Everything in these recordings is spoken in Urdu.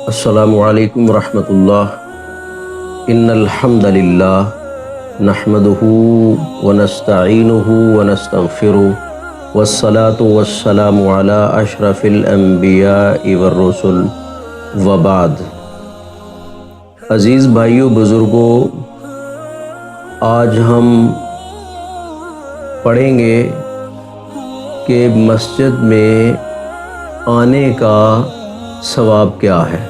السلام علیکم ورحمۃ اللہ۔ ان الحمد للہ نحمدہ ونستعینہ ونستغفرہ والصلاة والسلام علی اشرف الانبیاء والرسل وبعد۔ عزیز بھائیو بزرگوں، آج ہم پڑھیں گے کہ مسجد میں آنے کا ثواب کیا ہے۔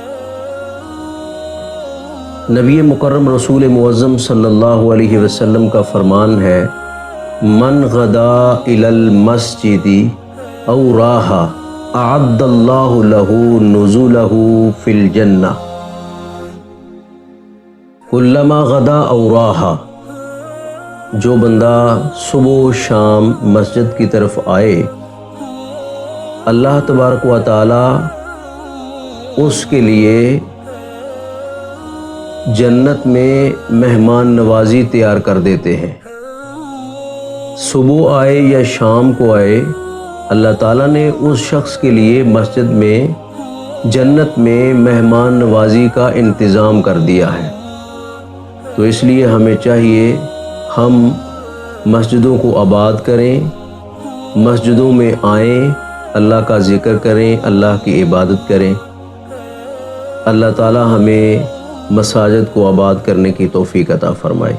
نبی مکرم رسول معظم صلی اللہ علیہ وسلم کا فرمان ہے، من غدا الی المسجد او راح اعد اللہ لہ نزلہ فی الجنہ، کلما غدا او راح۔ جو بندہ صبح و شام مسجد کی طرف آئے، اللہ تبارک و تعالی اس کے لیے جنت میں مہمان نوازی تیار کر دیتے ہیں۔ صبح آئے یا شام کو آئے، اللہ تعالیٰ نے اس شخص کے لیے مسجد میں جنت میں مہمان نوازی کا انتظام کر دیا ہے۔ تو اس لیے ہمیں چاہیے ہم مسجدوں کو آباد کریں، مسجدوں میں آئیں، اللہ کا ذکر کریں، اللہ کی عبادت کریں۔ اللہ تعالیٰ ہمیں مساجد کو آباد کرنے کی توفیق عطا فرمائے۔